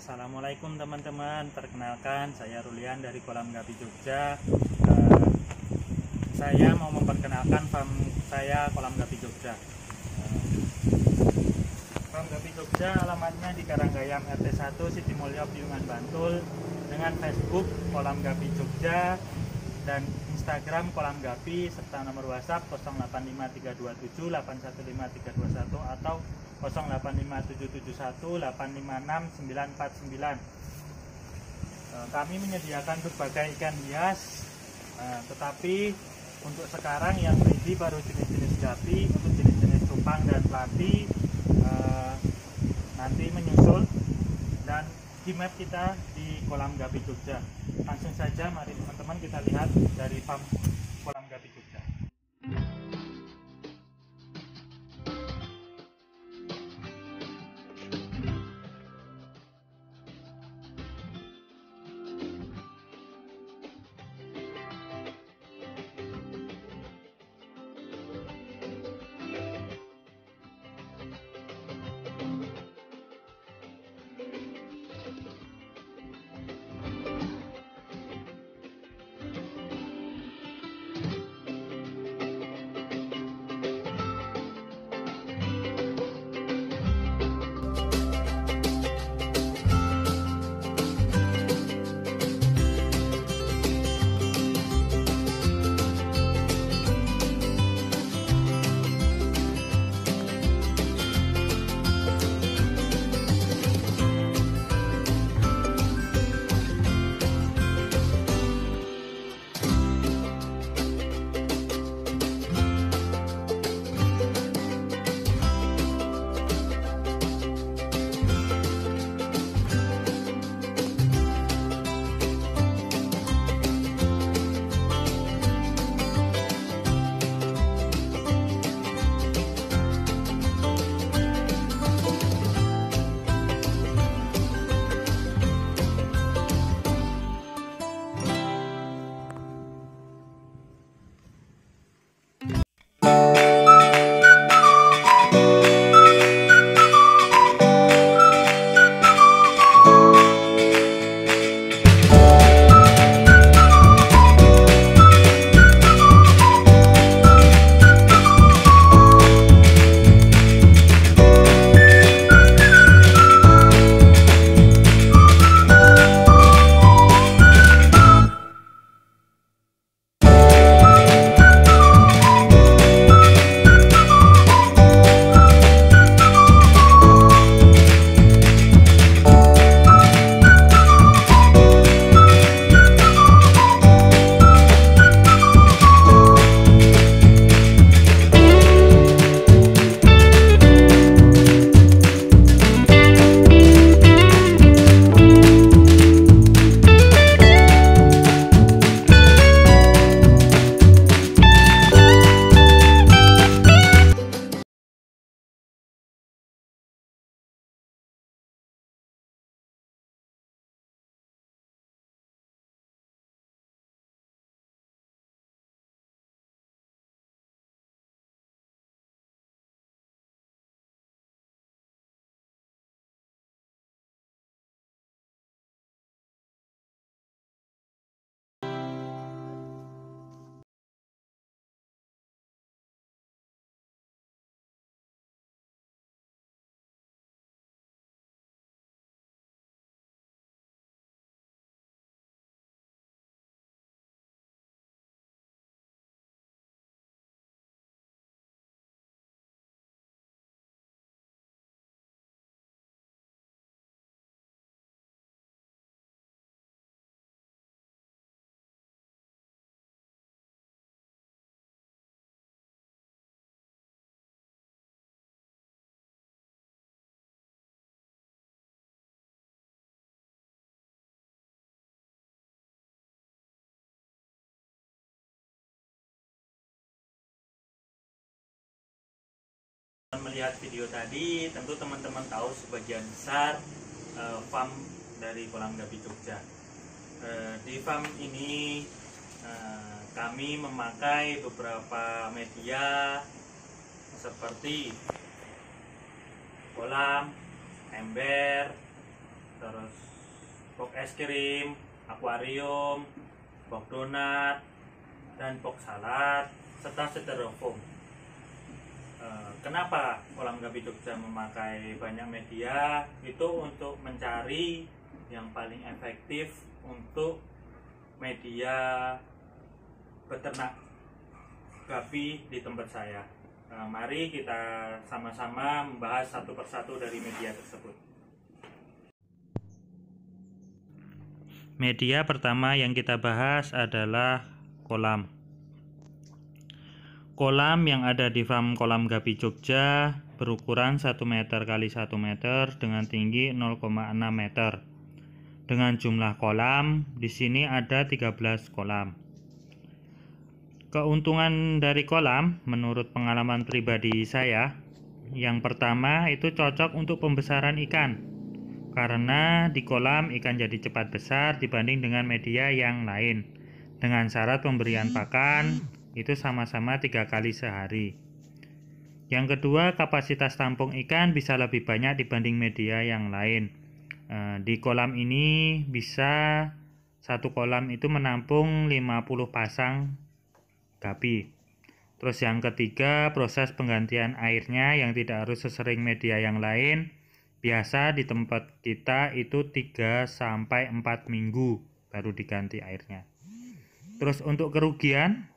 Assalamualaikum teman-teman, perkenalkan saya Rulian dari Kolam Gapi Jogja. Saya mau memperkenalkan farm saya Kolam Gapi Jogja. Kolam Gapi Jogja alamatnya di Karanggayam RT 1 Sitimulyo Piungan Bantul, dengan Facebook Kolam Gapi Jogja dan Instagram Kolam Gapi serta nomor WhatsApp 085327815321 atau 085771856949. Kami menyediakan berbagai ikan hias, tetapi untuk sekarang yang ready baru jenis-jenis gapi. Untuk jenis-jenis cupang dan platy nanti menyusul, dan di map kita di Kolam Gapi Jogja. Langsung saja mari teman-teman kita lihat dari farm Kolam Gapi Jogja. Melihat video tadi, tentu teman-teman tahu sebagian besar farm dari Kolam Gapi Jogja. Di farm ini kami memakai beberapa media seperti kolam, ember, terus box es krim, akuarium, box donat, dan box salad, serta styrofoam. Kenapa Kolam Gapi Jogja memakai banyak media? Itu untuk mencari yang paling efektif untuk media beternak gapi di tempat saya. Mari kita sama-sama membahas satu persatu dari media tersebut. Media pertama yang kita bahas adalah kolam. Kolam yang ada di farm Kolam Gapi Jogja berukuran 1 meter x 1 meter dengan tinggi 0,6 meter. Dengan jumlah kolam, di sini ada 13 kolam. Keuntungan dari kolam, menurut pengalaman pribadi saya, yang pertama itu cocok untuk pembesaran ikan. Karena di kolam ikan jadi cepat besar dibanding dengan media yang lain. Dengan syarat pemberian pakan itu sama-sama 3 kali sehari. Yang kedua, kapasitas tampung ikan bisa lebih banyak dibanding media yang lain. Di kolam ini bisa satu kolam itu menampung 50 pasang gapi. Terus yang ketiga, proses penggantian airnya yang tidak harus sesering media yang lain. Biasa di tempat kita itu 3-4 minggu baru diganti airnya. Terus untuk kerugian,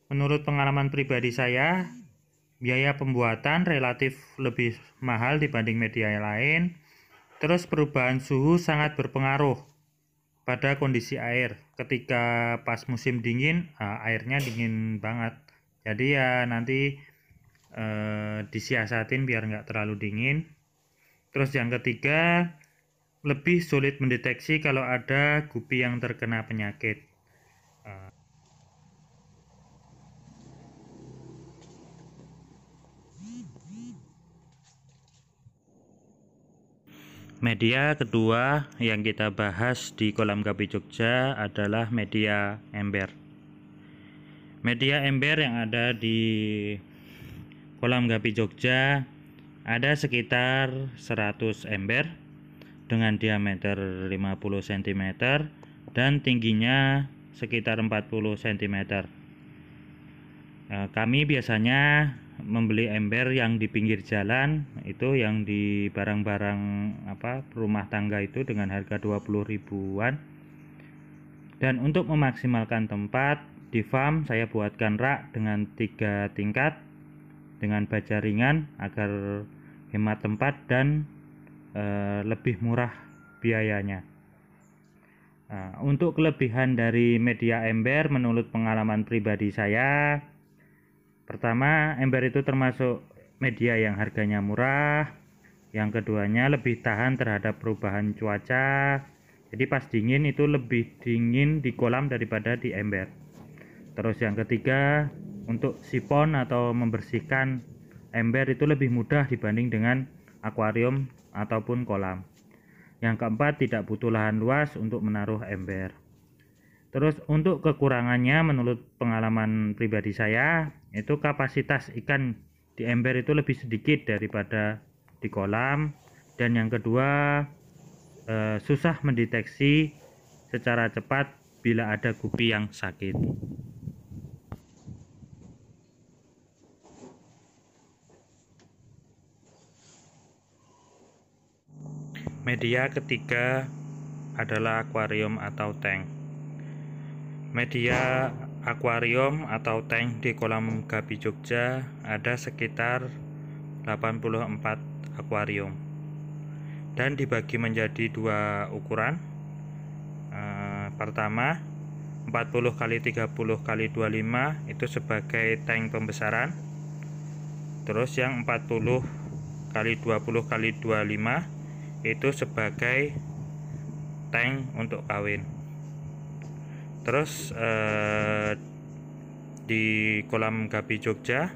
menurut pengalaman pribadi saya, biaya pembuatan relatif lebih mahal dibanding media yang lain. Terus perubahan suhu sangat berpengaruh pada kondisi air. Ketika pas musim dingin, airnya dingin banget. Jadi ya nanti disiasatin biar nggak terlalu dingin. Terus yang ketiga, lebih sulit mendeteksi kalau ada gupi yang terkena penyakit. Media kedua yang kita bahas di Kolam Gapi Jogja adalah media ember. Media ember yang ada di Kolam Gapi Jogja ada sekitar 100 ember dengan diameter 50 cm dan tingginya sekitar 40 cm. Kami biasanya membeli ember yang di pinggir jalan, itu yang di barang-barang rumah tangga itu dengan harga 20 ribuan. Dan untuk memaksimalkan tempat di farm, saya buatkan rak dengan 3 tingkat dengan baja ringan agar hemat tempat dan lebih murah biayanya. Untuk kelebihan dari media ember menurut pengalaman pribadi saya, pertama, ember itu termasuk media yang harganya murah. Yang keduanya lebih tahan terhadap perubahan cuaca. Jadi pas dingin itu lebih dingin di kolam daripada di ember. Terus yang ketiga, untuk sipon atau membersihkan ember itu lebih mudah dibanding dengan akuarium ataupun kolam. Yang keempat, tidak butuh lahan luas untuk menaruh ember. Terus untuk kekurangannya menurut pengalaman pribadi saya, itu kapasitas ikan di ember itu lebih sedikit daripada di kolam. Dan yang kedua, susah mendeteksi secara cepat bila ada gupi yang sakit. Media ketiga adalah akuarium atau tank. Media akuarium atau tank di Kolam Gapi Jogja ada sekitar 84 akuarium dan dibagi menjadi 2 ukuran. Pertama, 40 x 30 x 25 itu sebagai tank pembesaran. Terus yang 40 x 20 x 25 itu sebagai tank untuk kawin. Terus di Kolam Gapi Jogja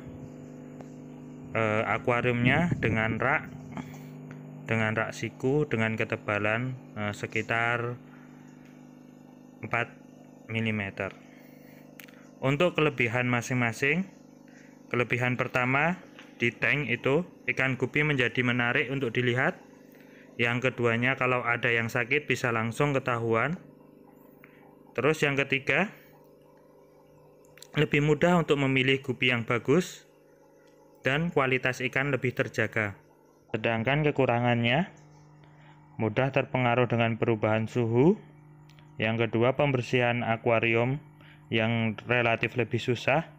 akuariumnya dengan rak siku dengan ketebalan sekitar 4 mm. Untuk kelebihan masing-masing, kelebihan pertama di tank itu ikan gupi menjadi menarik untuk dilihat. Yang keduanya, kalau ada yang sakit bisa langsung ketahuan. Terus yang ketiga, lebih mudah untuk memilih gupi yang bagus dan kualitas ikan lebih terjaga. Sedangkan kekurangannya, mudah terpengaruh dengan perubahan suhu. Yang kedua, pembersihan akuarium yang relatif lebih susah,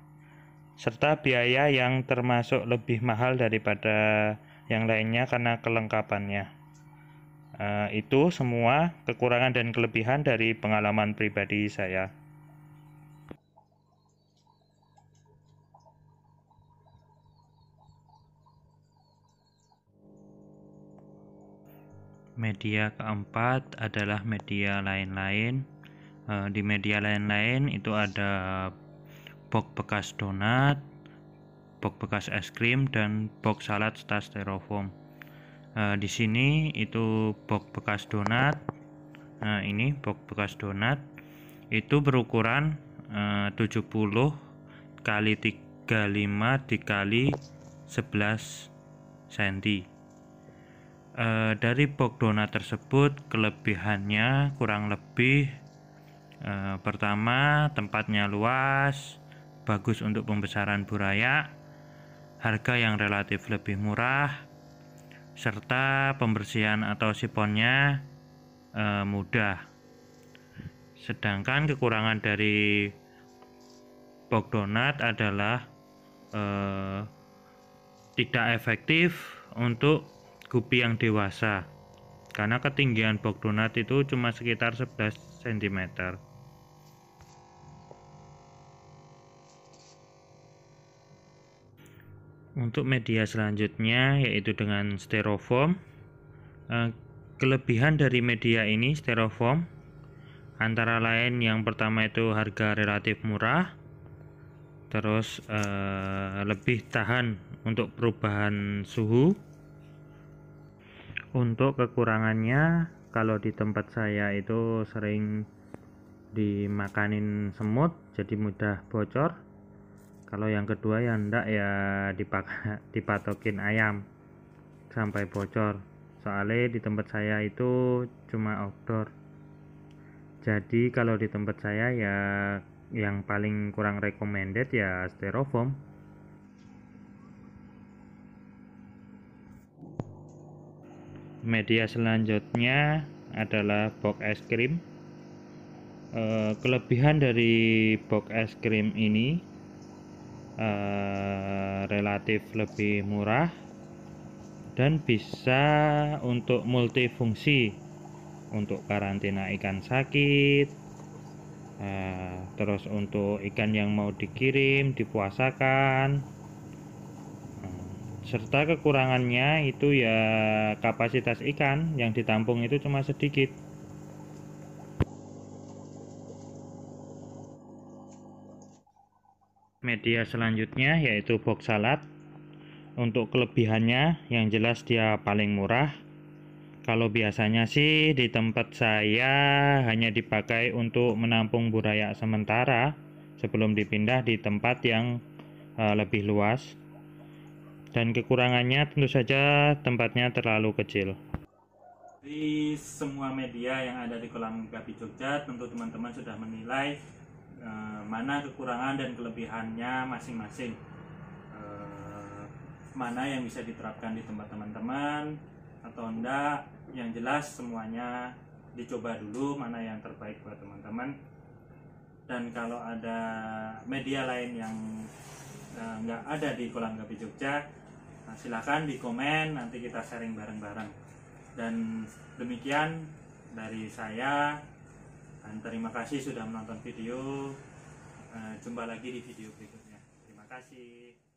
serta biaya yang termasuk lebih mahal daripada yang lainnya karena kelengkapannya. Itu semua kekurangan dan kelebihan dari pengalaman pribadi saya. Media keempat adalah media lain-lain. Di media lain-lain itu ada box bekas donat, box bekas es krim, dan box salad tas styrofoam. Di sini itu box bekas donat. Nah, ini box bekas donat itu berukuran 70 kali 35 dikali 11 cm. Dari box donat tersebut, kelebihannya kurang lebih pertama, tempatnya luas, bagus untuk pembesaran buraya, harga yang relatif lebih murah, serta pembersihan atau siponnya mudah. Sedangkan kekurangan dari box donat adalah tidak efektif untuk gupi yang dewasa, karena ketinggian box donat itu cuma sekitar 11 cm. Untuk media selanjutnya yaitu dengan styrofoam. Kelebihan dari media ini, styrofoam, antara lain yang pertama itu harga relatif murah, terus lebih tahan untuk perubahan suhu. Untuk kekurangannya, kalau di tempat saya itu sering dimakanin semut, jadi mudah bocor. Kalau yang kedua ya enggak, ya dipatokin ayam sampai bocor. Soalnya di tempat saya itu cuma outdoor. Jadi kalau di tempat saya ya yang paling kurang recommended ya styrofoam. Media selanjutnya adalah box es krim. Kelebihan dari box es krim ini relatif lebih murah dan bisa untuk multifungsi, untuk karantina ikan sakit, terus untuk ikan yang mau dikirim, dipuasakan. Serta kekurangannya itu ya kapasitas ikan yang ditampung itu cuma sedikit. Media selanjutnya yaitu box salad. Untuk kelebihannya yang jelas dia paling murah. Kalau biasanya sih di tempat saya hanya dipakai untuk menampung buraya sementara sebelum dipindah di tempat yang lebih luas. Dan kekurangannya tentu saja tempatnya terlalu kecil. Di semua media yang ada di Kolam Gapi Jogja, tentu teman-teman sudah menilai mana kekurangan dan kelebihannya masing-masing. Mana yang bisa diterapkan di tempat teman-teman atau enggak. Yang jelas semuanya dicoba dulu mana yang terbaik buat teman-teman. Dan kalau ada media lain yang nggak ada di Kolam Gapi Jogja, silahkan di komen, nanti kita sharing bareng-bareng. Dan demikian dari saya, dan terima kasih sudah menonton video. Jumpa lagi di video berikutnya. Terima kasih.